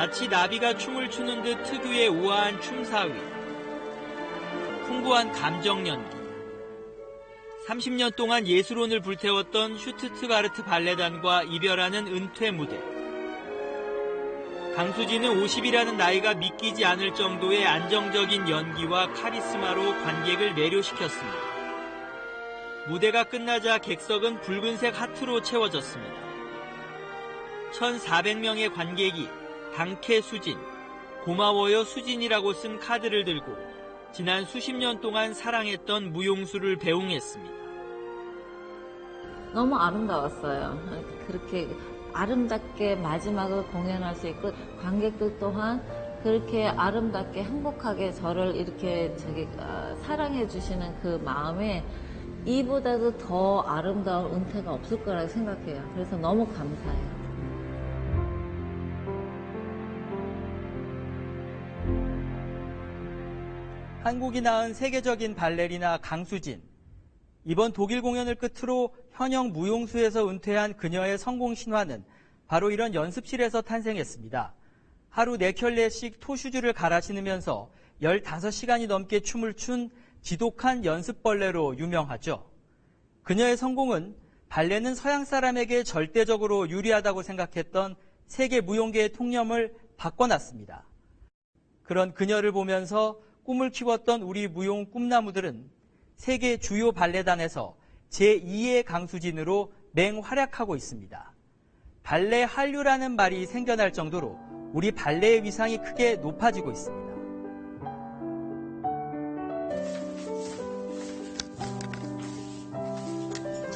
마치 나비가 춤을 추는 듯 특유의 우아한 춤사위, 풍부한 감정 연기. 30년 동안 예술혼을 불태웠던 슈투트가르트 발레단과 이별하는 은퇴 무대. 강수진은 50이라는 나이가 믿기지 않을 정도의 안정적인 연기와 카리스마로 관객을 매료시켰습니다. 무대가 끝나자 객석은 붉은색 하트로 채워졌습니다. 1,400명의 관객이 당캐 수진, 고마워요 수진이라고 쓴 카드를 들고 지난 수십 년 동안 사랑했던 무용수를 배웅했습니다. 너무 아름다웠어요. 그렇게 아름답게 마지막을 공연할 수 있고 관객들 또한 그렇게 아름답게 행복하게 저를 이렇게 사랑해 주시는 그 마음에 이보다도 더 아름다운 은퇴가 없을 거라고 생각해요. 그래서 너무 감사해요. 한국이 낳은 세계적인 발레리나 강수진. 이번 독일 공연을 끝으로 현역 무용수에서 은퇴한 그녀의 성공 신화는 바로 이런 연습실에서 탄생했습니다. 하루 4켤레씩 토슈즈를 갈아 신으면서 15시간이 넘게 춤을 춘 지독한 연습벌레로 유명하죠. 그녀의 성공은 발레는 서양 사람에게 절대적으로 유리하다고 생각했던 세계 무용계의 통념을 바꿔놨습니다. 그런 그녀를 보면서 꿈을 키웠던 우리 무용 꿈나무들은 세계 주요 발레단에서 제2의 강수진으로 맹활약하고 있습니다. 발레 한류라는 말이 생겨날 정도로 우리 발레의 위상이 크게 높아지고 있습니다.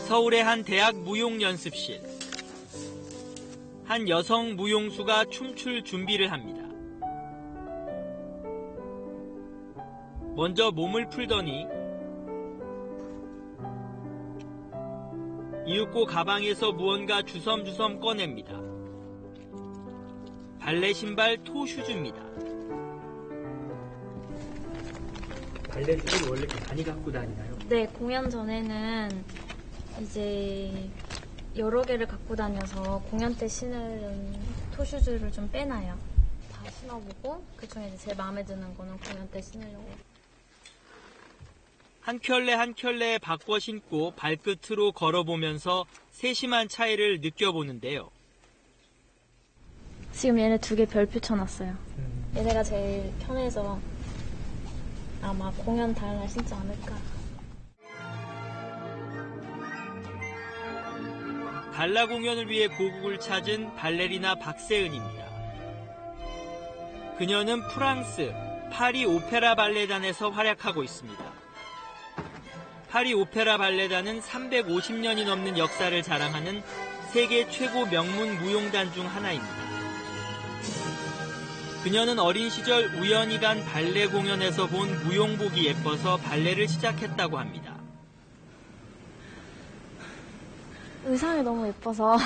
서울의 한 대학 무용 연습실. 한 여성 무용수가 춤출 준비를 합니다. 먼저 몸을 풀더니 이윽고 가방에서 무언가 주섬주섬 꺼냅니다. 발레 신발 토슈즈입니다. 발레 슈즈를 원래 많이 갖고 다니나요? 네, 공연 전에는 이제 여러 개를 갖고 다녀서 공연 때 신을 토슈즈를 좀 빼놔요. 다 신어보고 그중에 제일 마음에 드는 거는 공연 때 신으려고. 한 켤레 한 켤레 바꿔 신고 발끝으로 걸어보면서 세심한 차이를 느껴보는데요. 지금 얘네 2개 별표 쳐놨어요. 얘네가 제일 편해서 아마 공연 다음날 신지 않을까. 갈라 공연을 위해 고국을 찾은 발레리나 박세은입니다. 그녀는 프랑스 파리 오페라 발레단에서 활약하고 있습니다. 파리 오페라 발레단은 350년이 넘는 역사를 자랑하는 세계 최고 명문 무용단 중 하나입니다. 그녀는 어린 시절 우연히 간 발레 공연에서 본 무용복이 예뻐서 발레를 시작했다고 합니다. 의상이 너무 예뻐서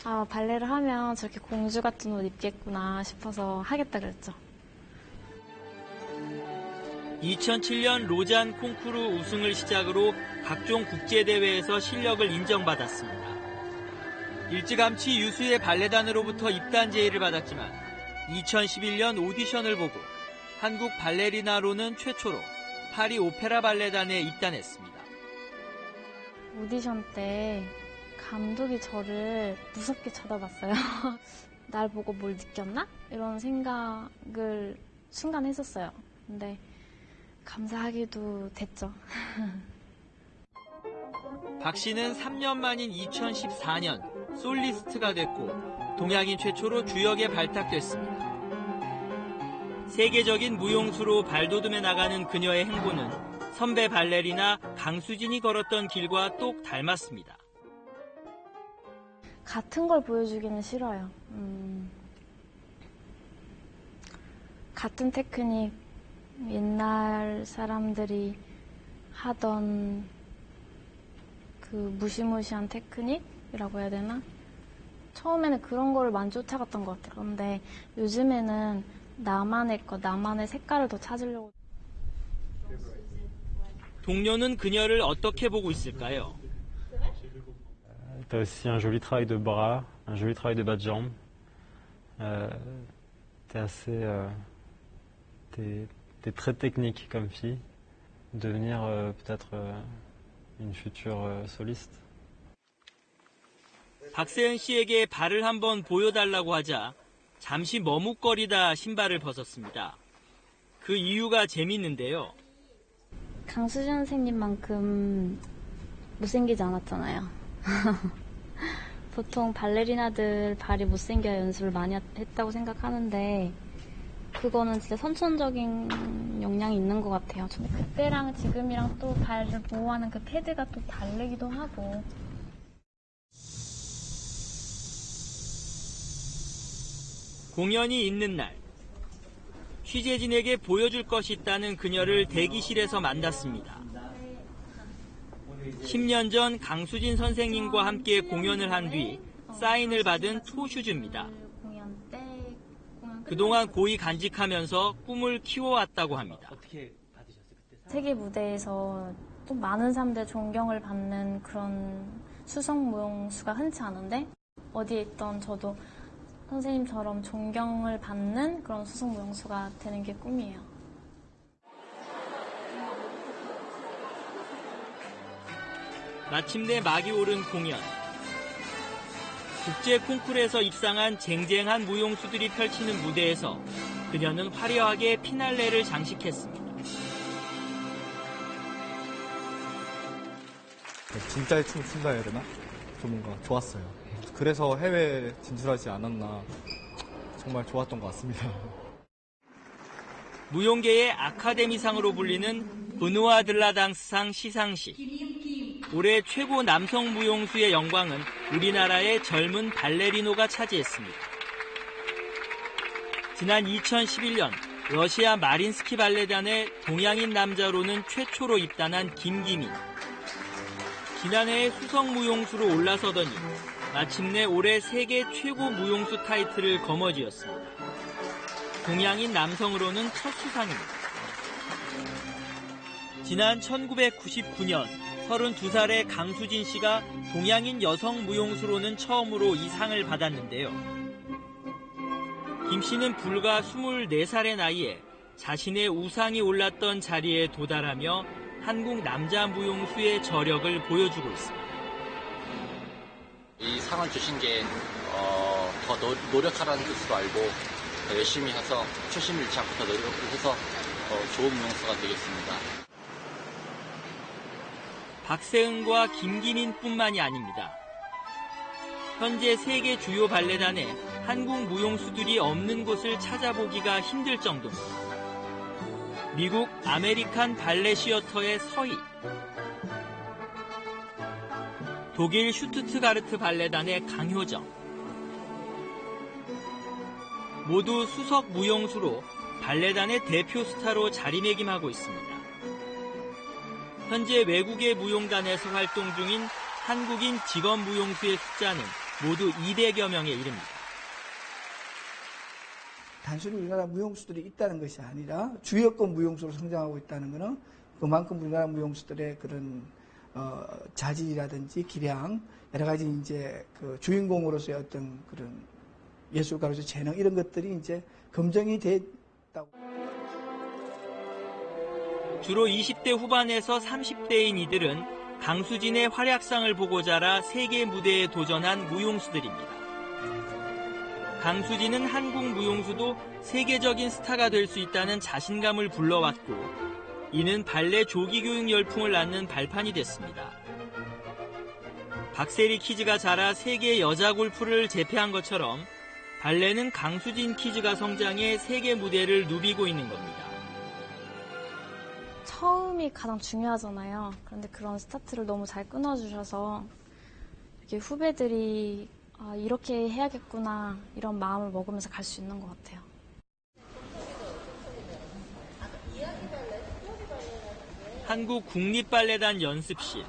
아, 발레를 하면 저렇게 공주 같은 옷 입겠구나 싶어서 하겠다 그랬죠. 2007년 로잔 콩쿠르 우승을 시작으로 각종 국제대회에서 실력을 인정받았습니다. 일찌감치 유수의 발레단으로부터 입단 제의를 받았지만 2011년 오디션을 보고 한국 발레리나로는 최초로 파리 오페라 발레단에 입단했습니다. 오디션 때 감독이 저를 무섭게 쳐다봤어요. 날 보고 뭘 느꼈나? 이런 생각을 순간 했었어요. 근데 감사하게도 됐죠. 박 씨는 3년 만인 2014년 솔리스트가 됐고 동양인 최초로 주역에 발탁됐습니다. 세계적인 무용수로 발돋움해 나가는 그녀의 행보는 선배 발레리나 강수진이 걸었던 길과 똑 닮았습니다. 같은 걸 보여주기는 싫어요. 같은 테크닉, 옛날 사람들이 하던 그 무시무시한 테크닉이라고 해야 되나? 처음에는 그런 걸 많이 쫓아갔던 것 같아요. 그런데 요즘에는 나만의 것, 나만의 색깔을 더 찾으려고. 동료는 그녀를 어떻게 보고 있을까요? T'as aussi un joli travail de bras, un joli travail de bas de jambe. t'es assez, t'es très technique comme fille. Devenir peut-être une future soliste. 박세은 씨에게 발을 한번 보여달라고 하자 잠시 머뭇거리다 신발을 벗었습니다. 그 이유가 재밌는데요. 강수진 선생님만큼 못생기지 않았잖아요. 보통 발레리나들 발이 못생겨야 연습을 많이 했다고 생각하는데 그거는 진짜 선천적인 영향이 있는 것 같아요. 그때랑 지금이랑 또 발을 보호하는 그 패드가 또 다르기도 하고. 공연이 있는 날, 취재진에게 보여줄 것이 있다는 그녀를 대기실에서 만났습니다. 10년 전 강수진 선생님과 함께 공연을 한 뒤 사인을 받은 토슈즈입니다. 그동안 고이 간직하면서 꿈을 키워왔다고 합니다. 세계 무대에서 좀 많은 사람들의 존경을 받는 그런 수성무용수가 흔치 않은데 어디에 있던 저도 선생님처럼 존경을 받는 그런 수성무용수가 되는 게 꿈이에요. 마침내 막이 오른 공연. 국제 콩쿠르에서 입상한 쟁쟁한 무용수들이 펼치는 무대에서 그녀는 화려하게 피날레를 장식했습니다. 진짜의 춤을 춘다 해야 되나? 좀 뭔가 좋았어요. 그래서 해외에 진출하지 않았나. 정말 좋았던 것 같습니다. 무용계의 아카데미상으로 불리는 브누아 들라당스상 시상식. 올해 최고 남성 무용수의 영광은 우리나라의 젊은 발레리노가 차지했습니다. 지난 2011년 러시아 마린스키 발레단의 동양인 남자로는 최초로 입단한 김기민. 지난해에 수석 무용수로 올라서더니 마침내 올해 세계 최고 무용수 타이틀을 거머쥐었습니다. 동양인 남성으로는 첫 수상입니다. 지난 1999년 32살의 강수진 씨가 동양인 여성 무용수로는 처음으로 이 상을 받았는데요. 김 씨는 불과 24살의 나이에 자신의 우상이 올랐던 자리에 도달하며 한국 남자 무용수의 저력을 보여주고 있습니다. 이 상을 주신 게 더 노력하라는 뜻으로 알고 더 열심히 해서 초심을 잃지 않고 더 노력을 해서 좋은 무용수가 되겠습니다. 박세은과 김기민뿐만이 아닙니다. 현재 세계 주요 발레단에 한국 무용수들이 없는 곳을 찾아보기가 힘들 정도입니다. 미국 아메리칸 발레 시어터의 서희, 독일 슈투트가르트 발레단의 강효정, 모두 수석 무용수로 발레단의 대표 스타로 자리매김하고 있습니다. 현재 외국의 무용단에서 활동 중인 한국인 직업 무용수의 숫자는 모두 200여 명에 이릅니다. 단순히 우리나라 무용수들이 있다는 것이 아니라 주요권 무용수로 성장하고 있다는 것은 그만큼 우리나라 무용수들의 그런 자질이라든지 기량, 여러 가지 이제 그 주인공으로서의 어떤 그런 예술가로서의 재능 이런 것들이 이제 검증이 됐다고. 주로 20대 후반에서 30대인 이들은 강수진의 활약상을 보고 자라 세계 무대에 도전한 무용수들입니다. 강수진은 한국 무용수도 세계적인 스타가 될 수 있다는 자신감을 불러왔고 이는 발레 조기 교육 열풍을 낳는 발판이 됐습니다. 박세리 키즈가 자라 세계 여자 골프를 제패한 것처럼 발레는 강수진 키즈가 성장해 세계 무대를 누비고 있는 겁니다. 처음이 가장 중요하잖아요. 그런데 그런 스타트를 너무 잘 끊어주셔서 이렇게 후배들이 이렇게 해야겠구나 이런 마음을 먹으면서 갈 수 있는 것 같아요. 한국 국립발레단 연습실.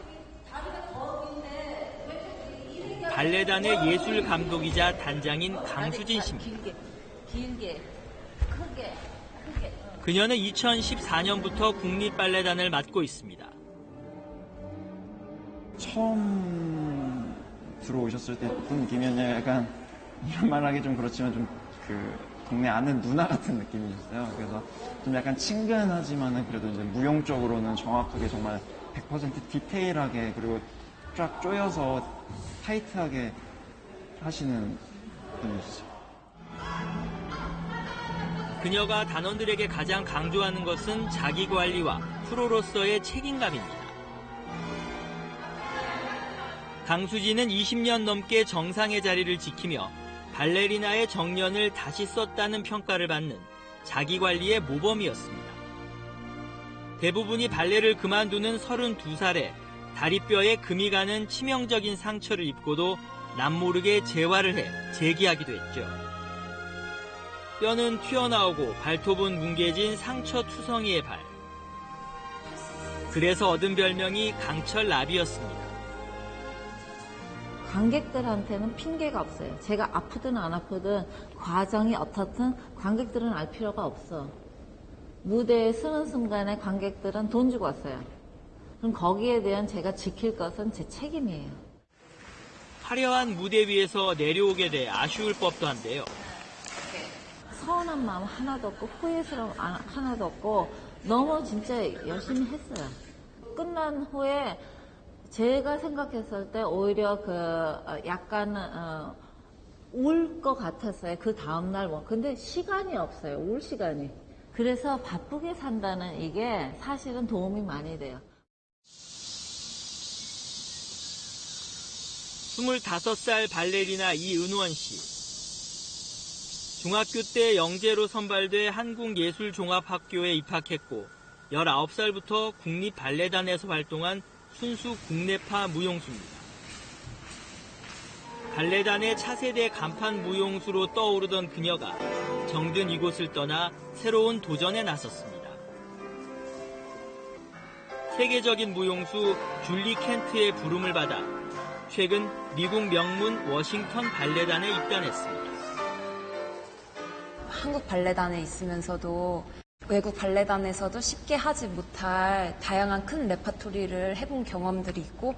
발레단의 예술 감독이자 단장인 강수진 씨입니다. 길게, 크게. 그녀는 2014년부터 국립발레단을 맡고 있습니다. 처음 들어오셨을 때 느낌이었냐 약간 이런 말하기 좀 그렇지만 좀 동네 아는 누나 같은 느낌이었어요. 그래서 좀 약간 친근하지만은 그래도 이제 무용적으로는 정확하게 정말 100% 디테일하게 그리고 쫙 조여서 타이트하게 하시는 분이시죠. 그녀가 단원들에게 가장 강조하는 것은 자기관리와 프로로서의 책임감입니다. 강수진은 20년 넘게 정상의 자리를 지키며 발레리나의 정년을 다시 썼다는 평가를 받는 자기관리의 모범이었습니다. 대부분이 발레를 그만두는 32살에 다리뼈에 금이 가는 치명적인 상처를 입고도 남모르게 재활을 해 재기하기도 했죠. 뼈는 튀어나오고 발톱은 뭉개진 상처투성이의 발. 그래서 얻은 별명이 강철나비였습니다. 관객들한테는 핑계가 없어요. 제가 아프든 안 아프든 과정이 어떻든 관객들은 알 필요가 없어. 무대에 서는 순간에 관객들은 돈 주고 왔어요. 그럼 거기에 대한 제가 지킬 것은 제 책임이에요. 화려한 무대 위에서 내려오게 돼 아쉬울 법도 한데요. 서운한 마음 하나도 없고 후회스러움 하나도 없고 너무 진짜 열심히 했어요. 끝난 후에 제가 생각했을 때 오히려 약간 울 것 같았어요. 그 다음날 근데 시간이 없어요. 울 시간이. 그래서 바쁘게 산다는 이게 사실은 도움이 많이 돼요. 25살 발레리나 이은원 씨. 중학교 때 영재로 선발돼 한국예술종합학교에 입학했고 19살부터 국립발레단에서 활동한 순수 국내파 무용수입니다. 발레단의 차세대 간판 무용수로 떠오르던 그녀가 정든 이곳을 떠나 새로운 도전에 나섰습니다. 세계적인 무용수 줄리 켄트의 부름을 받아 최근 미국 명문 워싱턴 발레단에 입단했습니다. 한국 발레단에 있으면서도 외국 발레단에서도 쉽게 하지 못할 다양한 큰 레파토리를 해본 경험들이 있고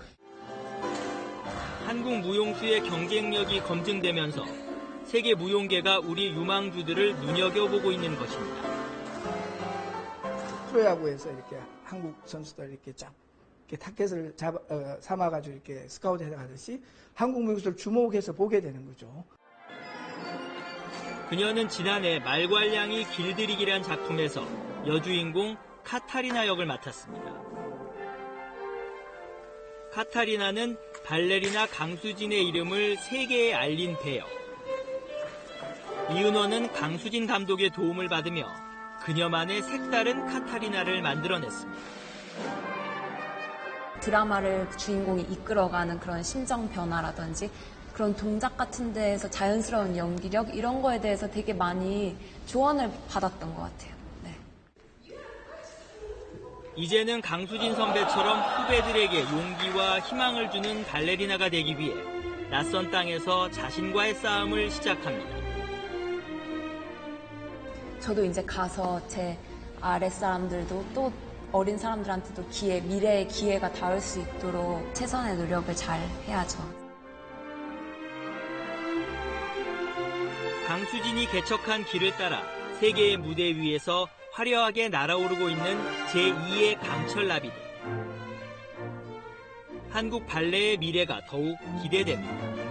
한국 무용수의 경쟁력이 검증되면서 세계 무용계가 우리 유망주들을 눈여겨보고 있는 것입니다. 프로야구에서 이렇게 한국 선수들 이렇게 쫙 이렇게 타켓을 삼아가지고 이렇게 스카우트 해가듯이 한국 무용수를 주목해서 보게 되는 거죠. 그녀는 지난해 말괄량이 길들이기란 작품에서 여주인공 카타리나 역을 맡았습니다. 카타리나는 발레리나 강수진의 이름을 세계에 알린 배역. 이은원은 강수진 감독의 도움을 받으며 그녀만의 색다른 카타리나를 만들어냈습니다. 드라마를 주인공이 이끌어가는 그런 심정 변화라든지 그런 동작 같은 데에서 자연스러운 연기력 이런 거에 대해서 되게 많이 조언을 받았던 것 같아요. 네. 이제는 강수진 선배처럼 후배들에게 용기와 희망을 주는 발레리나가 되기 위해 낯선 땅에서 자신과의 싸움을 시작합니다. 저도 이제 가서 제 아랫사람들도 또 어린 사람들한테도 미래의 기회가 닿을 수 있도록 최선의 노력을 잘 해야죠. 강수진이 개척한 길을 따라 세계의 무대 위에서 화려하게 날아오르고 있는 제2의 강철나비들. 한국 발레의 미래가 더욱 기대됩니다.